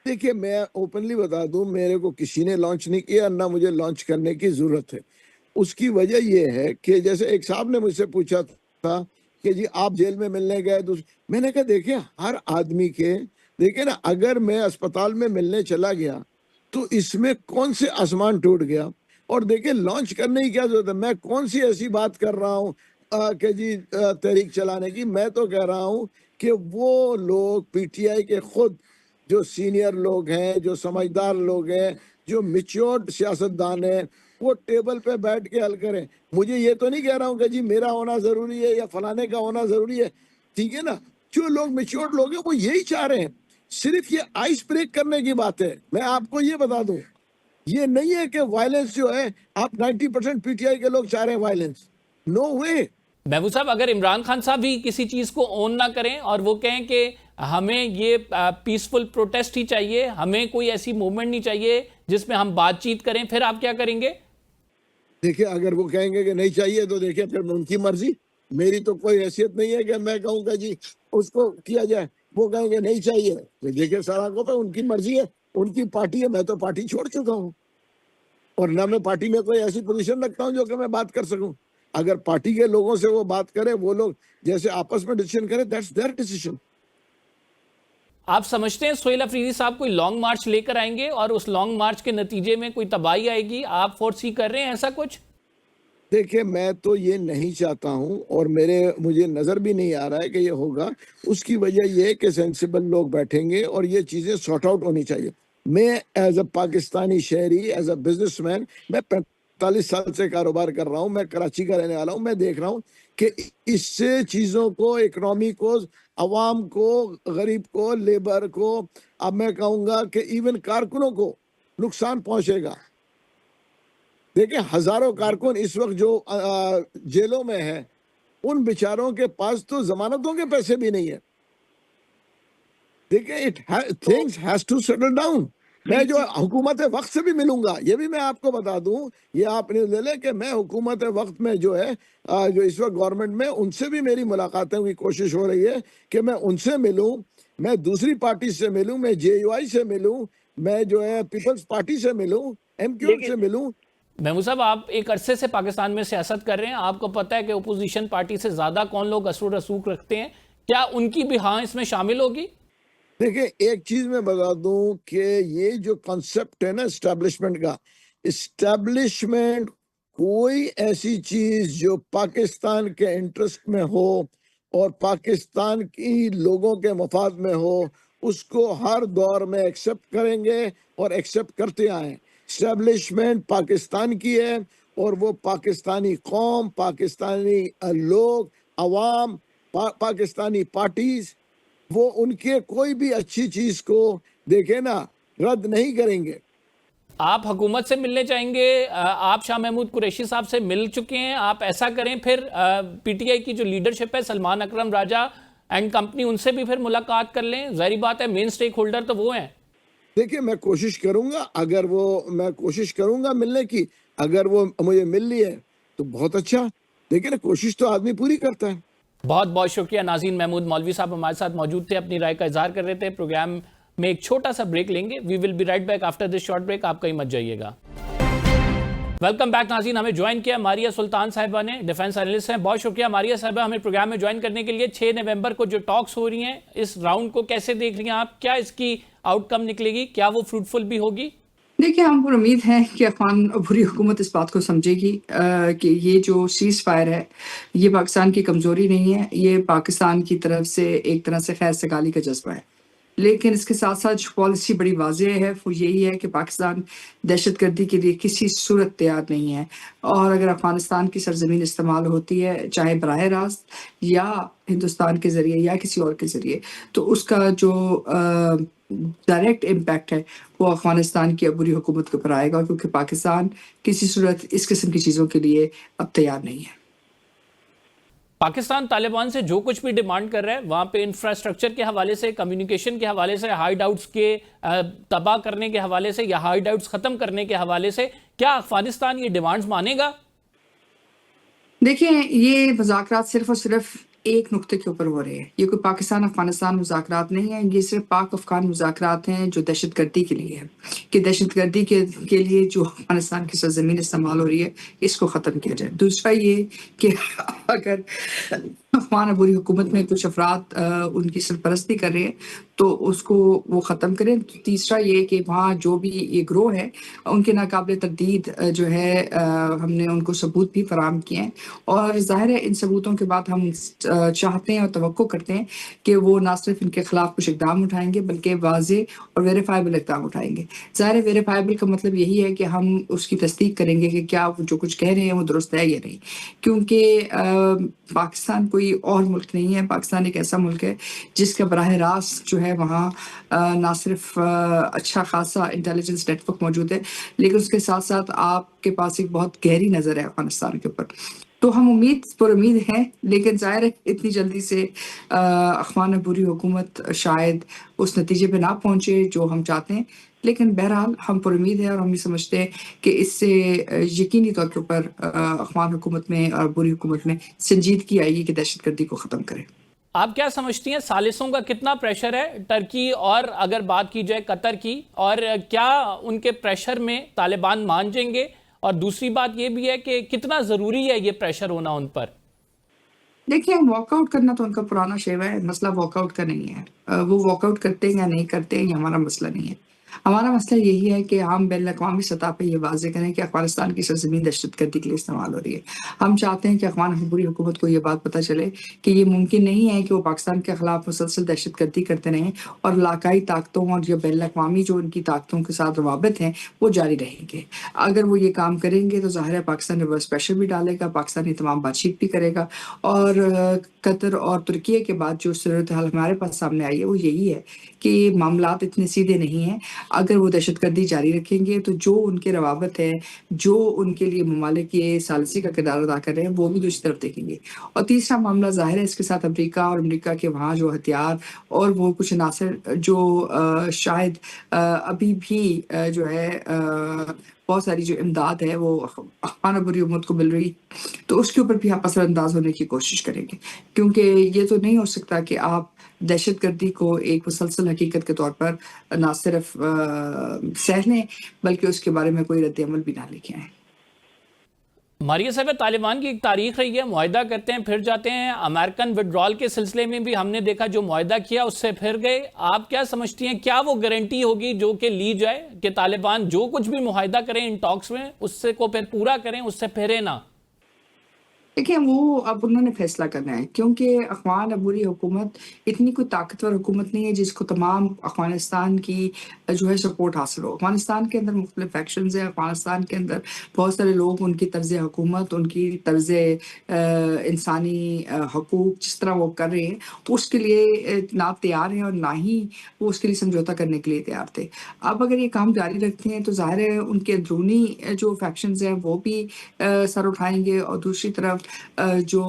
دیکھیے میں اوپنلی بتا دوں, میرے کو کسی نے لانچ نہیں کیا, نہ مجھے لانچ کرنے کی ضرورت ہے. اس کی وجہ یہ ہے کہ جیسے ایک صاحب نے مجھ سے پوچھا تھا کہ جی آپ جیل میں ملنے گئے, میں نے کہا دیکھیں ہر آدمی کے, دیکھیں نا, اگر میں اسپتال میں ملنے چلا گیا تو اس میں کون سے آسمان ٹوٹ گیا, اور دیکھیں لانچ کرنے کی کیا ضرورت ہے. میں کون سی ایسی بات کر رہا ہوں کہ جی تحریک چلانے کی. میں تو کہہ رہا ہوں کہ وہ لوگ پی ٹی آئی کے خود جو سینئر لوگ ہیں, جو سمجھدار لوگ ہیں, جو میچورڈ سیاستدان ہیں, وہ ٹیبل پہ بیٹھ کے حل کریں. مجھے یہ تو نہیں کہہ رہا ہوں کہ جی میرا ہونا ضروری ہے یا فلانے کا ہونا ضروری ہے, ٹھیک ہے نا. جو لوگ میچورڈ لوگ ہیں وہ یہی چاہ رہے ہیں. صرف یہ آئس بریک کرنے کی بات ہے. میں آپ کو یہ بتا دوں, یہ نہیں ہے کہ وائلنس جو ہے آپ 90% پی ٹی آئی کے لوگ چاہ رہے ہیں وائلنس. نو وے. محمود صاحب اگر عمران خان صاحب بھی کسی چیز کو اون نہ کریں اور وہ کہیں کہ ہمیں یہ پیسفل پروٹیسٹ ہی چاہیے, ہمیں کوئی ایسی موومنٹ نہیں چاہیے جس میں ہم بات چیت کریں, پھر آپ کیا کریں گے؟ دیکھیں اگر وہ کہیں گے کہ نہیں چاہیے تو دیکھیں پھر ان کی مرضی. میری تو کوئی حیثیت نہیں ہے کہ میں کہوں کہ جی اس کو کیا جائے. وہ کہیں گے نہیں چاہیے, دیکھیں سارا کو پہ ان کی مرضی ہے, ان کی پارٹی ہے. میں تو پارٹی چھوڑ چکا ہوں, اور نہ میں پارٹی میں کوئی ایسی پوزیشن رکھتا ہوں جو کہ میں بات کر سکوں. اگر پارٹی کے لوگوں سے وہ بات کرے, وہ لوگ جیسے آپس میں ڈیسیشن کرے, دیٹس دیئر ڈیسیشن. آپ سمجھتے ہیں سہیل افریدی صاحب کوئی لانگ مارچ لے کر آئیں گے اور اس لانگ مارچ کے نتیجے میں کوئی تباہی آئے گی؟ آپ فورسی کر رہے ہیں ایسا کچھ؟ دیکھیں میں تو یہ نہیں چاہتا ہوں, اور مجھے نظر بھی نہیں آ رہا ہے کہ یہ ہوگا. اس کی وجہ یہ ہے کہ سینسیبل لوگ بیٹھیں گے اور یہ چیزیں سارٹ آؤٹ ہونی چاہیے. میں ایز اے پاکستانی شہری, ایز اے بزنس مین, میں 45 سال سے کاروبار کر رہا ہوں, میں کراچی کا رہنے والا ہوں. میں دیکھ رہا ہوں کہ اس سے چیزوں کو, اکنامی کو, عوام کو, غریب کو, لیبر کو, اب میں کہوں گا کہ ایون کارکنوں کو نقصان پہنچے گا. دیکھیں ہزاروں کارکن اس وقت جو جیلوں میں ہیں, ان بیچاروں کے پاس تو ضمانتوں کے پیسے بھی نہیں ہیں. دیکھیں things has to settle down. میں جو حکومت وقت سے بھی ملوں گا, یہ بھی میں آپ کو بتا دوں, یہ آپ نے لے لیں کہ میں حکومت وقت میں جو ہے جو اس وقت گورنمنٹ میں, ان سے بھی میری ملاقاتیں کی کوشش ہو رہی ہے کہ میں ان سے ملوں, میں دوسری پارٹی سے ملوں, میں جے یو آئی سے ملوں, میں جو ہے پیپلز پارٹی سے ملوں, ایم کیو سے ملوں. محمود صاحب آپ ایک عرصے سے پاکستان میں سیاست کر رہے ہیں, آپ کو پتہ ہے کہ اپوزیشن پارٹی سے زیادہ کون لوگ اثر و رسوخ رکھتے ہیں, کیا ان کی بھی ہاں اس میں شامل ہوگی؟ دیکھیں ایک چیز میں بتا دوں کہ یہ جو کنسپٹ ہے نا اسٹیبلشمنٹ کا, اسٹیبلشمنٹ کوئی ایسی چیز جو پاکستان کے انٹرسٹ میں ہو اور پاکستان کی لوگوں کے مفاد میں ہو, اس کو ہر دور میں ایکسپٹ کریں گے اور ایکسپٹ کرتے آئیں. اسٹیبلشمنٹ پاکستان کی ہے, اور وہ پاکستانی قوم, پاکستانی لوگ, عوام, پاکستانی پارٹیز, وہ ان کے کوئی بھی اچھی چیز کو دیکھیں نا رد نہیں کریں گے. آپ حکومت سے ملنے چاہیں گے, آپ شاہ محمود قریشی صاحب سے مل چکے ہیں, آپ ایسا کریں پھر پی ٹی آئی کی جو لیڈرشپ ہے, سلمان اکرم راجہ اینڈ کمپنی, ان سے بھی پھر ملاقات کر لیں. ظاہری بات ہے مین سٹیک ہولڈر تو وہ ہیں. دیکھیں میں کوشش کروں گا, میں کوشش کروں گا ملنے کی, اگر وہ مجھے مل لی ہے تو بہت اچھا. دیکھیں نا کوشش تو آدمی پوری کرتا ہے. بہت بہت شکریہ ناظرین. محمود مولوی صاحب ہمارے ساتھ موجود تھے, اپنی رائے کا اظہار کر رہے تھے. پروگرام میں ایک چھوٹا سا بریک لیں گے. We will be right back after this short break. آپ کہیں مت جائیے گا. ویلکم بیک ناظرین. ہمیں جوائن کیا ماریہ سلطان صاحبہ نے, ڈیفنس اینالسٹ ہیں. بہت شکریہ ماریہ صاحبہ ہمیں پروگرام میں جوائن کرنے کے لیے. 6 نومبر کو جو ٹاکس ہو رہی ہیں, اس راؤنڈ کو کیسے دیکھ رہی ہیں آپ؟ کیا اس کی آؤٹ کم نکلے گی؟ کیا وہ فروٹفل بھی ہوگی؟ دیکھیں ہم پر امید ہے کہ افغان بری حکومت اس بات کو سمجھے گی کہ یہ جو سیز فائر ہے یہ پاکستان کی کمزوری نہیں ہے, یہ پاکستان کی طرف سے ایک طرح سے خیر سگالی کا جذبہ ہے. لیکن اس کے ساتھ ساتھ پالیسی بڑی واضح ہے، وہ یہی ہے کہ پاکستان دہشت گردی کے لیے کسی صورت تیار نہیں ہے، اور اگر افغانستان کی سرزمین استعمال ہوتی ہے چاہے براہ راست یا ہندوستان کے ذریعے یا کسی اور کے ذریعے، تو اس کا جو ڈائریکٹ امپیکٹ ہے وہ افغانستان کی عبوری حکومت کے اوپر آئے گا، کیونکہ پاکستان کسی صورت اس قسم کی چیزوں کے لیے اب تیار نہیں ہے۔ پاکستان طالبان سے جو کچھ بھی ڈیمانڈ کر رہا ہے وہاں پہ انفراسٹرکچر کے حوالے سے، کمیونیکیشن کے حوالے سے، ہائیڈ آؤٹس کے تباہ کرنے کے حوالے سے یا ہائیڈ آؤٹس ختم کرنے کے حوالے سے، کیا افغانستان یہ ڈیمانڈز مانے گا؟ دیکھیں، یہ مذاکرات صرف اور صرف ایک نقطے کے اوپر ہو رہے ہیں، یہ کوئی پاکستان افغانستان مذاکرات نہیں ہیں، یہ صرف پاک افغان مذاکرات ہیں جو دہشت گردی کے لیے ہے، کہ دہشت گردی کے لیے جو افغانستان کی سرزمین استعمال ہو رہی ہے اس کو ختم کیا جائے۔ دوسرا یہ کہ اگر افغان عبوری حکومت میں کچھ افراد ان کی سرپرستی کر رہے ہیں تو اس کو وہ ختم کریں۔ تیسرا یہ کہ وہاں جو بھی یہ گروہ ہے ان کے ناقابل تردید جو ہے ہم نے ان کو ثبوت بھی فراہم کیے ہیں، اور ظاہر ہے ان ثبوتوں کے بعد ہم چاہتے ہیں اور توقع کرتے ہیں کہ وہ نہ صرف ان کے خلاف کچھ اقدام اٹھائیں گے بلکہ واضح اور ویریفائبل اقدام اٹھائیں گے۔ ظاہر ہے ویریفائبل کا مطلب یہی ہے کہ ہم اس کی تصدیق کریں گے کہ کیا وہ جو کچھ کہہ رہے ہیں وہ درست ہے یا نہیں، کیونکہ پاکستان کوئی اور ملک نہیں ہے، پاکستان ایک ایسا ملک ہے جس کا براہ راست جو ہے وہاں نہ صرف اچھا خاصا انٹیلیجنس نیٹ ورک موجود ہے، لیکن اس کے ساتھ ساتھ آپ کے پاس ایک بہت گہری نظر ہے افغانستان کے اوپر۔ تو ہم پر امید ہیں، لیکن ظاہر ہے اتنی جلدی سے افغان عبوری حکومت شاید اس نتیجے پہ نہ پہنچے جو ہم چاہتے ہیں، لیکن بہرحال ہم پر امید ہے اور ہم یہ سمجھتے ہیں کہ اس سے یقینی طور کے اوپر افغان حکومت میں اور عبوری حکومت میں سنجیدگی آئے گی کہ دہشت گردی کو ختم کرے۔ آپ کیا سمجھتی ہیں ثالثوں کا کتنا پریشر ہے ٹرکی اور اگر بات کی جائے قطر کی، اور کیا ان کے پریشر میں طالبان مان جائیں گے؟ اور دوسری بات یہ بھی ہے کہ کتنا ضروری ہے یہ پریشر ہونا ان پر؟ دیکھیں، واک آؤٹ کرنا تو ان کا پرانا شیوا ہے، مسئلہ واک آؤٹ کا نہیں ہے، وہ واک آؤٹ کرتے ہیں یا نہیں کرتے ہیں یہ ہمارا مسئلہ نہیں ہے۔ ہمارا مسئلہ یہی ہے کہ ہم بین الاقوامی سطح پہ یہ واضح کریں کہ افغانستان کی سرزمین دہشت گردی کے لیے استعمال ہو رہی ہے۔ ہم چاہتے ہیں کہ افغان عبوری حکومت کو یہ بات پتہ چلے کہ یہ ممکن نہیں ہے کہ وہ پاکستان کے خلاف مسلسل دہشت گردی کرتے رہیں، اور علاقائی طاقتوں اور جو بین الاقوامی جو ان کی طاقتوں کے ساتھ روابط ہیں وہ جاری رہیں گے۔ اگر وہ یہ کام کریں گے تو ظاہر ہے پاکستان ریورس پریشر بھی ڈالے گا، پاکستانی تمام بات چیت بھی کرے گا، اور قطر اور ترکیہ کے بعد جو صورتحال ہمارے پاس سامنے آئی ہے وہ یہی ہے کہ معاملات اتنے سیدھے نہیں ہیں۔ اگر وہ دہشت گردی جاری رکھیں گے تو جو ان کے روابط ہے، جو ان کے لیے ممالک یہ ثالثی کا کردار ادا کر رہے ہیں وہ بھی دوسری طرف دیکھیں گے۔ اور تیسرا معاملہ ظاہر ہے اس کے ساتھ امریکہ کے وہاں جو ہتھیار اور وہ کچھ عناصر جو شاید ابھی بھی جو ہے بہت ساری جو امداد ہے وہ افغان عبوری حکومت کو مل رہی، تو اس کے اوپر بھی آپ اثر انداز ہونے کی کوشش کریں گے، کیونکہ یہ تو نہیں ہو سکتا کہ آپ دہشت گردی کو ایک مسلسل حقیقت کے طور پر نہ صرف سہ لیں بلکہ اس کے بارے میں کوئی رد عمل بھی نہ لے کے آئیں۔ ماریہ صاحب، طالبان کی ایک تاریخ رہی ہے، معاہدہ کرتے ہیں پھر جاتے ہیں۔ امریکن وڈرال کے سلسلے میں بھی ہم نے دیکھا جو معاہدہ کیا اس سے پھر گئے۔ آپ کیا سمجھتی ہیں کیا وہ گارنٹی ہوگی جو کہ لی جائے کہ طالبان جو کچھ بھی معاہدہ کریں ان ٹاکس میں اس سے کو پھر پورا کریں، اس سے پھرے نہ؟ دیکھیں، وہ اب انہوں نے فیصلہ کرنا ہے، کیونکہ افغان عبوری حکومت اتنی کوئی طاقتور حکومت نہیں ہے جس کو تمام افغانستان کی جو ہے سپورٹ حاصل ہو۔ افغانستان کے اندر مختلف فیکشنز ہیں، افغانستان کے اندر بہت سارے لوگ ان کی طرز حکومت، ان کی طرز انسانی حقوق جس طرح وہ کر رہے ہیں اس کے لیے نہ تیار ہیں اور نہ ہی وہ اس کے لیے سمجھوتہ کرنے کے لیے تیار تھے۔ اب اگر یہ کام جاری رکھتے ہیں تو ظاہر ہے ان کے اندرونی جو فیکشنز ہیں وہ بھی سر اٹھائیں گے، اور دوسری طرف جو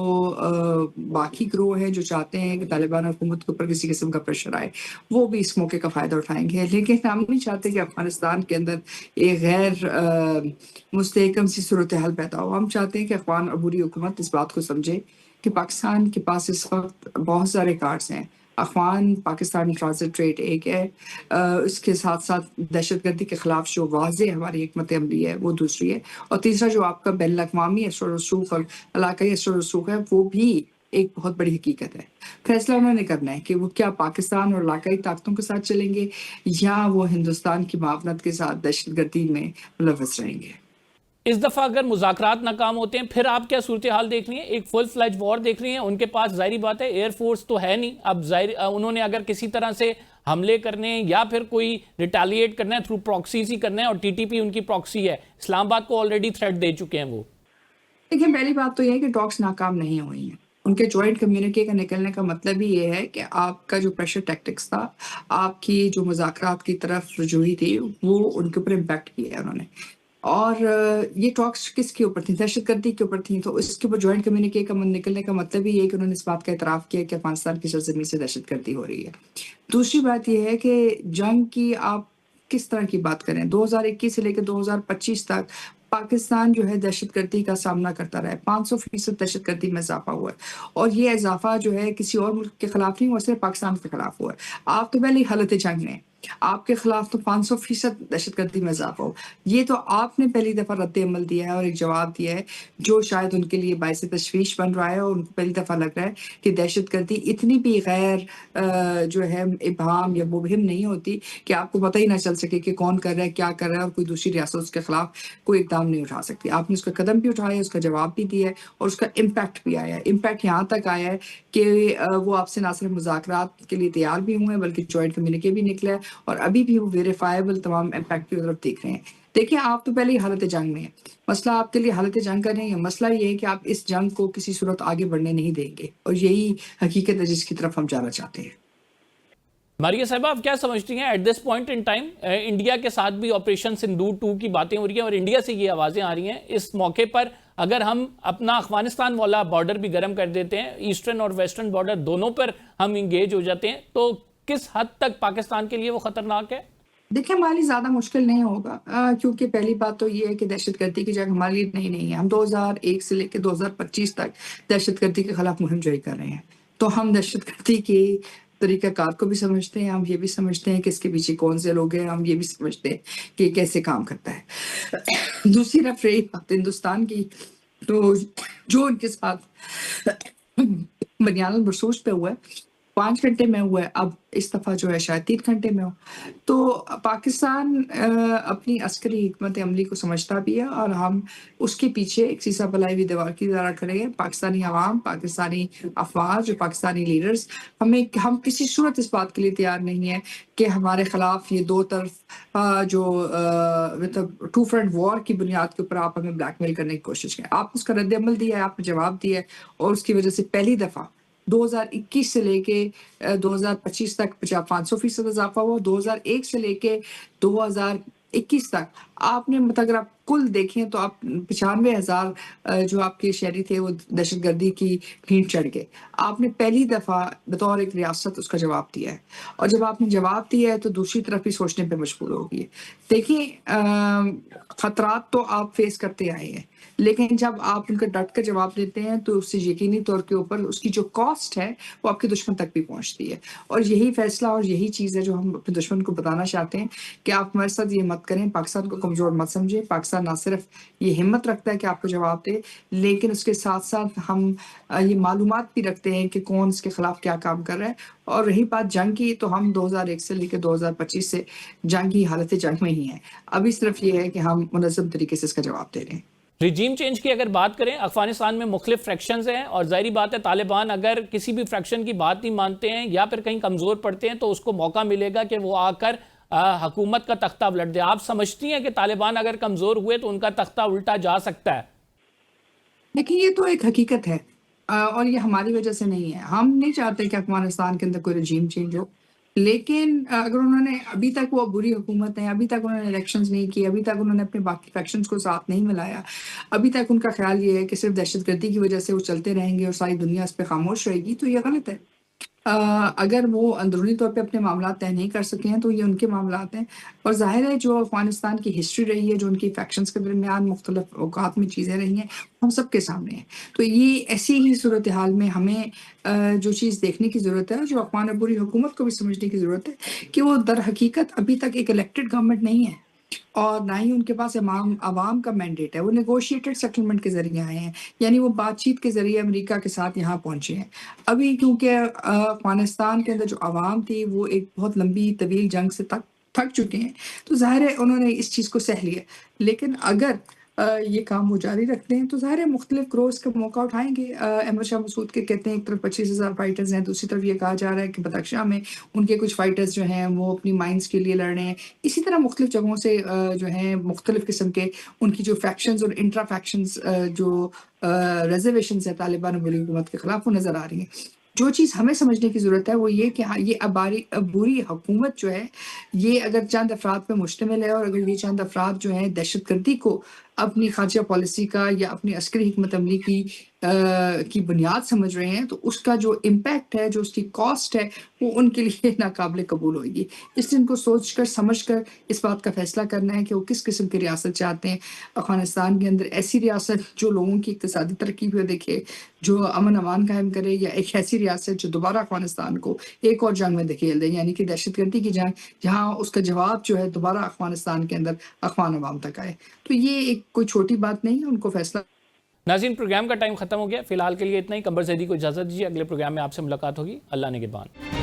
باقی گروہ ہیں جو چاہتے ہیں کہ طالبان حکومت کے اوپر کسی قسم کا پریشر آئے وہ بھی اس موقع کا فائدہ اٹھائیں گے۔ لیکن ہم نہیں چاہتے کہ افغانستان کے اندر ایک غیر مستحکم سی صورتحال پیدا ہو۔ ہم چاہتے ہیں کہ افغان عبوری حکومت اس بات کو سمجھے کہ پاکستان کے پاس اس وقت بہت سارے کارڈز ہیں۔ افغان پاکستان ٹرانزٹ ریٹ ایک ہے، اس کے ساتھ ساتھ دہشت گردی کے خلاف جو واضح ہماری حکمت عملی ہے وہ دوسری ہے، اور تیسرا جو آپ کا بین الاقوامی اثر و رسوخ اور علاقائی اثر و رسوخ ہے وہ بھی ایک بہت بڑی حقیقت ہے۔ فیصلہ انہوں نے کرنا ہے کہ وہ کیا پاکستان اور علاقائی طاقتوں کے ساتھ چلیں گے یا وہ ہندوستان کی معاونت کے ساتھ دہشت گردی میں ملوث رہیں گے۔ اس دفعہ اگر مذاکرات ناکام ہوتے ہیں پھر آپ کیا صورتحال دیکھ رہی ہیں؟ ایک فل فلیج وار دیکھ رہی ہیں؟ ان کے پاس ظاہری بات ہے ایئر فورس تو ہے نہیں، اب انہوں نے اگر کسی طرح سے حملے کرنے ہیں یا پھر کوئی ریٹیلیٹ کرنا ہے تھرو پراکسیز ہی کرنا ہے، اور ٹی ٹی پی ان کی پراکسی ہے، اسلام آباد کو آلریڈی تھریٹ دے چکے ہیں وہ۔ دیکھیں پہلی بات تو یہ ہے کہ ٹاکس ناکام نہیں ہوئی ہیں، ان کے جوائنٹ کمیونکے کا نکلنے کا مطلب ہی یہ ہے کہ آپ کا جو پریشر ٹیکٹکس تھا، آپ کی جو مذاکرات کی طرف رجوعی تھی، وہ ان کے اوپر امپیکٹ کیا ہے انہوں نے۔ اور یہ ٹاکس کس کے اوپر تھی؟ دہشت گردی کے اوپر تھی، تو اس کے اوپر جوائنٹ کمیونکے کا نکلنے کا مطلب ہی یہ ہے کہ انہوں نے اس بات کا اعتراف کیا کہ افغانستان کی سرزمین سے دہشت گردی ہو رہی ہے۔ دوسری بات یہ ہے کہ جنگ کی آپ کس طرح کی بات کریں، 2021 سے لے کے 2025 تک پاکستان جو ہے دہشت گردی کا سامنا کرتا رہا ہے، 500% دہشت گردی میں اضافہ ہوا ہے، اور یہ اضافہ جو ہے کسی اور ملک کے خلاف نہیں ہوا، صرف پاکستان کے خلاف ہوا ہے۔ آپ تو پہلے ہی حالت جنگ میں، آپ کے خلاف تو 500% دہشت گردی میں اضافہ ہو، یہ تو آپ نے پہلی دفعہ رد عمل دیا ہے اور ایک جواب دیا ہے جو شاید ان کے لیے باعث تشویش بن رہا ہے، اور ان کو پہلی دفعہ لگ رہا ہے کہ دہشت گردی اتنی بھی غیر جو ہے ابہام یا مبہم نہیں ہوتی کہ آپ کو پتہ ہی نہ چل سکے کہ کون کر رہا ہے، کیا کر رہا ہے، اور کوئی دوسری ریاست اس کے خلاف کوئی اقدام نہیں اٹھا سکتی۔ آپ نے اس کا قدم بھی اٹھایا، اس کا جواب بھی دیا ہے، اور اس کا امپیکٹ بھی آیا ہے۔ امپیکٹ یہاں تک آیا ہے کہ وہ آپ سے نہ صرف مذاکرات کے لیے تیار بھی ہوئے ہیں بلکہ جوائنٹ کمیونکے بھی نکلا ہے، اور ابھی بھی وہ ویریفائبل تمام امپیکٹ کی طرف دیکھ رہے ہیں۔ دیکھیں آپ تو پہلے ہی حالت جنگ میں ہیں، مسئلہ آپ کے لیے حالت جنگ کا نہیں ہے، مسئلہ یہ ہے کہ آپ اس جنگ کو کسی صورت آگے بڑھنے نہیں دیں گے، اور یہی حقیقت ہے جس کی طرف ہم جانا چاہتے ہیں۔ ماریہ صاحبہ، آپ کیا سمجھتی ہیں at this point in time India کے ساتھ بھی آپریشن سندور 2 کی باتیں ہو رہی ہیں، اور انڈیا سے یہ آوازیں آ رہی ہیں اس موقع پر اگر ہم اپنا افغانستان والا بارڈر بھی گرم کر دیتے ہیں، ایسٹرن اور ویسٹرن بارڈر دونوں پر ہم انگیج ہو جاتے ہیں، تو کس حد تک پاکستان کے لیے وہ خطرناک ہے؟ دیکھیں ہمارے لیے زیادہ مشکل نہیں ہوگا، کیونکہ پہلی بات تو یہ ہے کہ دہشت گردی کی جنگ ہمارے لیے نہیں ہے۔ ہم 2001 سے لے کے 2025 تک دہشت گردی کے خلاف مہم جوئی کر رہے ہیں، تو ہم دہشت گردی کے طریقہ کار کو بھی سمجھتے ہیں، ہم یہ بھی سمجھتے ہیں کہ اس کے پیچھے کون سے لوگ ہیں، ہم یہ بھی سمجھتے ہیں کہ کیسے کام کرتا ہے۔ دوسری طرف رہی بات ہندوستان کی، تو جو ان کے ساتھ بنیاد البرسوس پہ ہوا ہے 5 گھنٹے میں ہوا ہے، اب اس دفعہ جو ہے شاید 3 گھنٹے میں ہو، تو پاکستان اپنی عسکری حکمت عملی کو سمجھتا بھی ہے، اور ہم اس کے پیچھے ایک سیسا بلائی ہوئی دیوار کی طرح کھڑے ہیں۔ پاکستانی عوام، پاکستانی افواج اور پاکستانی لیڈرز، ہم کسی صورت اس بات کے لیے تیار نہیں ہیں کہ ہمارے خلاف یہ دو طرف جو مطلب ٹو فرنٹ وار کی بنیاد کے اوپر آپ ہمیں بلیک میل کرنے کی کوشش کریں۔ آپ اس کا رد عمل دیا ہے، آپ نے جواب دیا ہے، اور اس کی وجہ سے پہلی دفعہ 2021 سے لے کے 2025 تک 500% اضافہ ہوا، 2001 سے لے کے 2021 تک آپ نے اگر آپ کل دیکھیں تو آپ 95,000 جو آپ کے شہری تھے وہ دہشت گردی کی بھینٹ چڑھ گئے۔ آپ نے پہلی دفعہ بطور ایک ریاست اس کا جواب دیا ہے، اور جب آپ نے جواب دیا ہے تو دوسری طرف بھی سوچنے پہ مجبور ہوگی ہے۔ دیکھیں خطرات تو آپ فیس کرتے آئے ہیں، لیکن جب آپ ان کا ڈٹ کر جواب دیتے ہیں تو اس سے یقینی طور کے اوپر اس کی جو کاسٹ ہے وہ آپ کے دشمن تک بھی پہنچتی ہے، اور یہی فیصلہ اور یہی چیز ہے جو ہم اپنے دشمن کو بتانا چاہتے ہیں کہ آپ ہمارے ساتھ یہ مت کریں، پاکستان کو کمزور مت سمجھیں۔ پاکستان نہ صرف یہ ہمت رکھتا ہے کہ آپ کو جواب دے، لیکن اس کے ساتھ ساتھ ہم یہ معلومات بھی رکھتے ہیں کہ کون اس کے خلاف کیا کام کر رہا ہے۔ اور رہی بات جنگ کی، تو ہم 2001 سے لے کے 2025 سے جنگ کی حالت جنگ میں ہی ہیں، ابھی صرف یہ ہے کہ ہم منظم طریقے سے اس کا جواب دے رہے ہیں۔ ریجیم چینج کی اگر بات کریں، افغانستان میں مختلف فریکشنز ہیں، اور ظاہری بات ہے طالبان اگر کسی بھی فریکشن کی بات نہیں مانتے ہیں یا پھر کہیں کمزور پڑتے ہیں تو اس کو موقع ملے گا کہ وہ آ کر حکومت کا تختہ الٹ دے۔ آپ سمجھتی ہیں کہ طالبان اگر کمزور ہوئے تو ان کا تختہ الٹا جا سکتا ہے؟ لیکن یہ تو ایک حقیقت ہے، اور یہ ہماری وجہ سے نہیں ہے۔ ہم نہیں چاہتے کہ افغانستان کے اندر کوئی رجیم چینج ہو، لیکن اگر انہوں نے ابھی تک وہ بری حکومت ہے، ابھی تک انہوں نے الیکشنز نہیں کی، ابھی تک انہوں نے اپنے باقی فیکشنز کو ساتھ نہیں ملایا، ابھی تک ان کا خیال یہ ہے کہ صرف دہشت گردی کی وجہ سے وہ چلتے رہیں گے اور ساری دنیا اس پہ خاموش رہے گی، تو یہ غلط ہے۔ اگر وہ اندرونی طور پہ اپنے معاملات طے نہیں کر سکے ہیں تو یہ ان کے معاملات ہیں، اور ظاہر ہے جو افغانستان کی ہسٹری رہی ہے، جو ان کی فیکشنز کے درمیان مختلف اوقات میں چیزیں رہی ہیں، ہم سب کے سامنے ہیں۔ تو یہ ایسی ہی صورتحال میں ہمیں جو چیز دیکھنے کی ضرورت ہے، جو افغان عبوری حکومت کو بھی سمجھنے کی ضرورت ہے کہ وہ در حقیقت ابھی تک ایک الیکٹڈ گورنمنٹ نہیں ہے، اور نہ ہی ان کے پاس عوام کا مینڈیٹ ہے۔ وہ نیگوشیٹڈ سیٹلمنٹ کے ذریعے آئے ہیں، یعنی وہ بات چیت کے ذریعے امریکہ کے ساتھ یہاں پہنچے ہیں۔ ابھی کیونکہ افغانستان کے اندر جو عوام تھی وہ ایک بہت لمبی طویل جنگ سے تھک چکے ہیں، تو ظاہر ہے انہوں نے اس چیز کو سہ لیا، لیکن اگر یہ کام وہ جاری رکھتے ہیں تو ظاہر ہے مختلف گروہز کا موقع اٹھائیں گے. احمد شاہ مسعود کے کہتے ہیں ایک طرف 25,000 فائٹرز ہیں, دوسری طرف یہ کہا جا رہا ہے کہ بدخشاں میں ان کے کچھ فائٹرز جو ہیں وہ اپنی مائنز کے لیے لڑ رہے ہیں. اسی طرح مختلف جگہوں سے جو ہیں مختلف قسم کے ان کی جو فیکشنز اور انٹرا فیکشنز جو ریزرویشنز ہیں طالبان اور ملی حکومت کے خلاف وہ نظر آ رہی ہیں. جو چیز ہمیں سمجھنے کی ضرورت ہے وہ یہ کہ یہ عبوری حکومت جو ہے یہ اگر چند افراد پہ مشتمل ہے اور اگر یہ چند افراد جو ہیں دہشت گردی کو اپنی خارجہ پالیسی کا یا اپنی عسکری حکمت عملی کی بنیاد سمجھ رہے ہیں تو اس کا جو امپیکٹ ہے, جو اس کی کاسٹ ہے, وہ ان کے لیے ناقابل قبول ہوگی. اس لیے ان کو سوچ کر سمجھ کر اس بات کا فیصلہ کرنا ہے کہ وہ کس قسم کی ریاست چاہتے ہیں افغانستان کے اندر. ایسی ریاست جو لوگوں کی اقتصادی ترقی پہ دیکھے, جو امن امان قائم کرے, یا ایک ایسی ریاست جو دوبارہ افغانستان کو ایک اور جنگ میں دھکیل دے, یعنی کہ دہشت گردی کی جنگ, جہاں اس کا جواب جو ہے دوبارہ افغانستان کے اندر افغان عوام تک آئے. تو یہ ایک کوئی چھوٹی بات نہیں ہے, ان کو فیصلہ. ناظرین پروگرام کا ٹائم ختم ہو گیا, فی الحال کے لیے اتنا ہی. قمر زیدی کو اجازت دیجیے, اگلے پروگرام میں آپ سے ملاقات ہوگی. اللہ نگہبان.